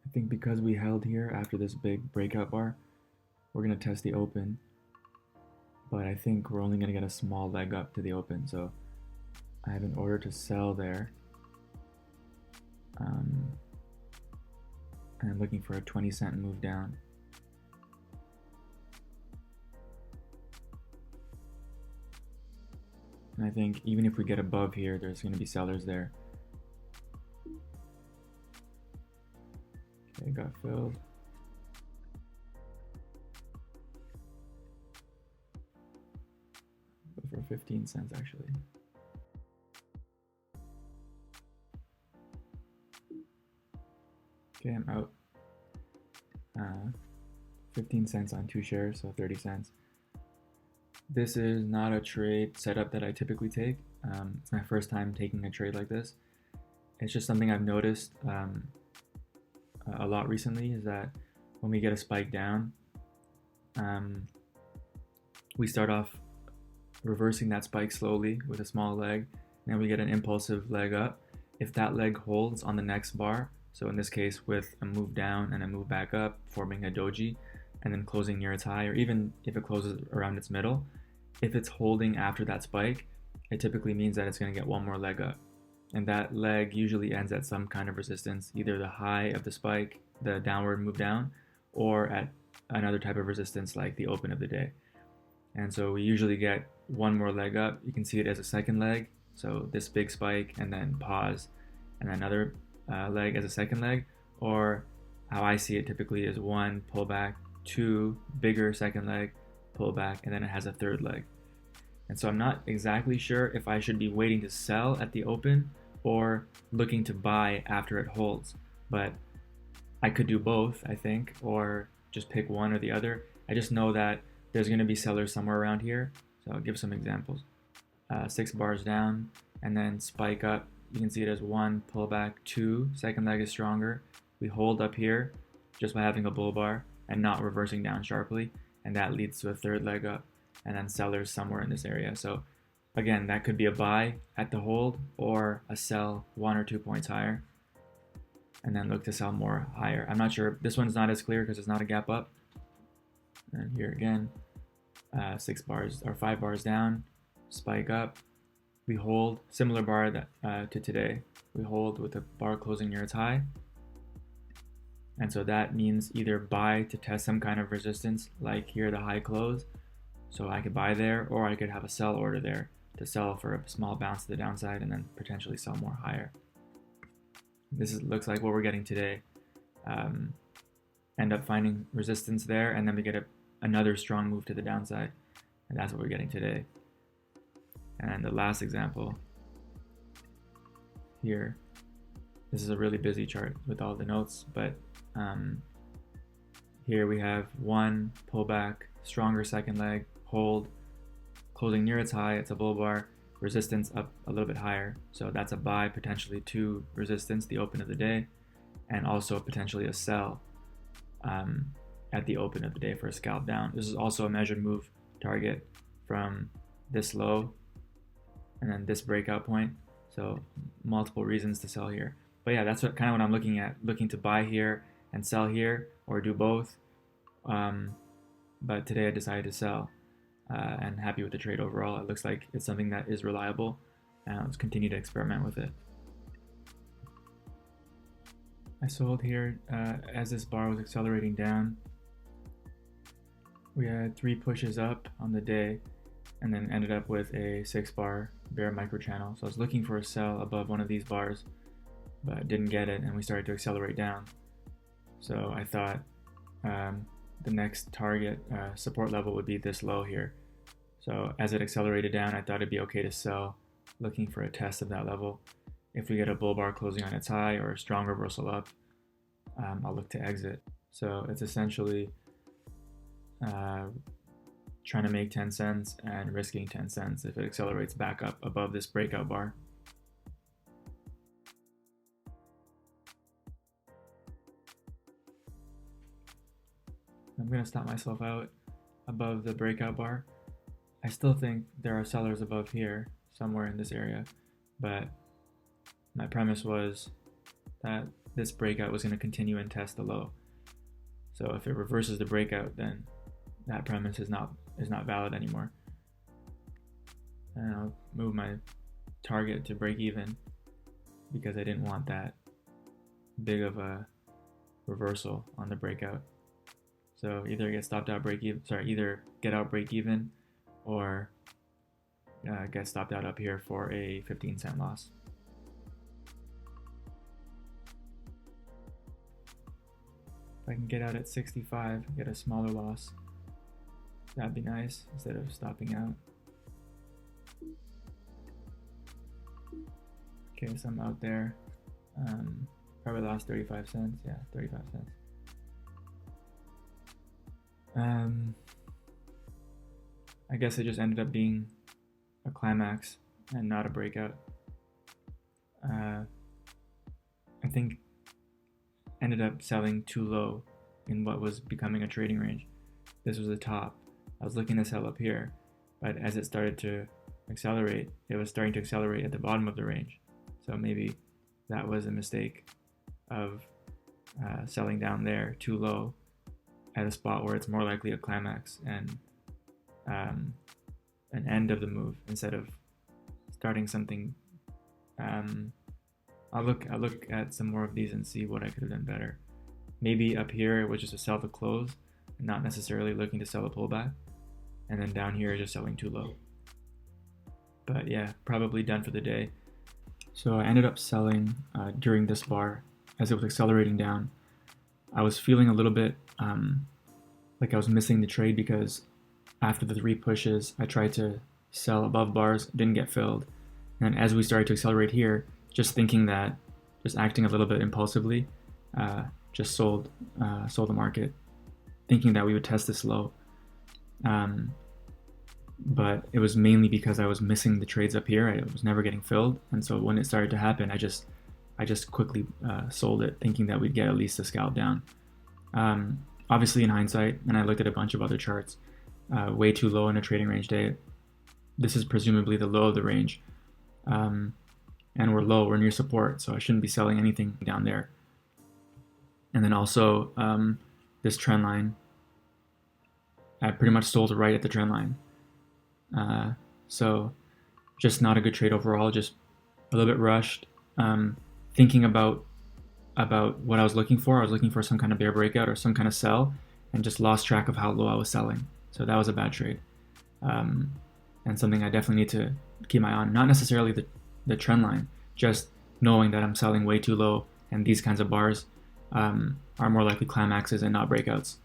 I think because we held here after this big breakout bar, we're going to test the open, but I think we're only going to get a small leg up to the open, so I have an order to sell there. And I'm looking for a 20-cent move down. And I think even if we get above here, there's going to be sellers there. Okay, got filled. Go for 15 cents actually. Okay, I'm out. 15 cents on 2 shares, so 30 cents. This is not a trade setup that I typically take. It's my first time taking a trade like this. It's just something I've noticed a lot recently, is that when we get a spike down, we start off reversing that spike slowly with a small leg, and then we get an impulsive leg up. If that leg holds on the next bar, so in this case with a move down and a move back up, forming a doji, and then closing near its high, or even if it closes around its middle, if it's holding after that spike, it typically means that it's going to get one more leg up. And that leg usually ends at some kind of resistance, either the high of the spike, the downward move down, or at another type of resistance like the open of the day. And so we usually get one more leg up. You can see it as a second leg, so this big spike and then pause, and another leg as a second leg, or how I see it typically is one pullback, two bigger second leg, pullback, and then it has a third leg. And so I'm not exactly sure if I should be waiting to sell at the open or looking to buy after it holds, but I could do both, I think, or just pick one or the other. I just know that there's going to be sellers somewhere around here, so I'll give some examples. 6 bars down, and then spike up. You can see it as one pullback, two, second leg is stronger. We hold up here just by having a bull bar and not reversing down sharply, and that leads to a third leg up, and then sellers somewhere in this area. So again, that could be a buy at the hold or a sell 1 or 2 points higher, and then look to sell more higher. I'm not sure. This one's not as clear because it's not a gap up. And here again, 6 bars or 5 bars down, spike up. We hold, similar bar that, to today. We hold with the bar closing near its high. And so that means either buy to test some kind of resistance, like here the high close. So I could buy there, or I could have a sell order there to sell for a small bounce to the downside and then potentially sell more higher. Looks like what we're getting today. End up finding resistance there, and then we get another strong move to the downside, and that's what we're getting today. And the last example here, this is a really busy chart with all the notes, but here we have one pullback, stronger second leg, hold, closing near its high, it's a bull bar, resistance up a little bit higher, so that's a buy, potentially to resistance, the open of the day, and also potentially a sell at the open of the day for a scalp down. This is also a measured move target from this low and then this breakout point, so multiple reasons to sell here. But yeah, that's kind of what I'm looking at, looking to buy here and sell here, or do both. But today I decided to sell, and happy with the trade overall. It looks like it's something that is reliable, and let's continue to experiment with it. I sold here as this bar was accelerating down. We had 3 pushes up on the day, and then ended up with a 6 bar bear microchannel. So I was looking for a sell above one of these bars, but didn't get it, and we started to accelerate down. So I thought the next target support level would be this low here. So as it accelerated down, I thought it'd be okay to sell, looking for a test of that level. If we get a bull bar closing on its high or a strong reversal up, I'll look to exit. So it's essentially trying to make 10 cents and risking 10 cents if it accelerates back up above this breakout bar. I'm going to stop myself out above the breakout bar. I still think there are sellers above here, somewhere in this area, but my premise was that this breakout was going to continue and test the low. So if it reverses the breakout, then that premise is not valid anymore. And I'll move my target to break even because I didn't want that big of a reversal on the breakout. So either get stopped out break even, either get out break even, or get stopped out up here for a 15-cent loss. If I can get out at 65, get a smaller loss, that'd be nice instead of stopping out. Okay, so I'm out there. Probably lost 35 cents. Yeah, 35 cents. I guess it just ended up being a climax and not a breakout. I think ended up selling too low in what was becoming a trading range. This was the top. I was looking to sell up here, but as it started to accelerate, it was starting to accelerate at the bottom of the range. So maybe that was a mistake of selling down there too low at a spot where it's more likely a climax and an end of the move instead of starting something. I'll look at some more of these and see what I could have done better. Maybe up here it was just a sell to close, not necessarily looking to sell a pullback, and then down here just selling too low. But yeah, probably done for the day. So I ended up selling during this bar as it was accelerating down. I was feeling a little bit like I was missing the trade because after the 3 pushes, I tried to sell above bars, didn't get filled. And as we started to accelerate here, just thinking that, just acting a little bit impulsively, just sold the market, thinking that we would test this low. But it was mainly because I was missing the trades up here. I was never getting filled, and so when it started to happen, I just quickly sold it, thinking that we'd get at least a scalp down. Obviously, in hindsight, and I looked at a bunch of other charts, way too low in a trading range day. This is presumably the low of the range, and we're near support, so I shouldn't be selling anything down there. And then also this trend line, I pretty much sold right at the trend line. So just not a good trade overall, just a little bit rushed, thinking about what I was looking for. I was looking for some kind of bear breakout or some kind of sell, and just lost track of how low I was selling. So that was a bad trade, and something I definitely need to keep my eye on. Not necessarily the trend line, just knowing that I'm selling way too low, and these kinds of bars are more likely climaxes and not breakouts.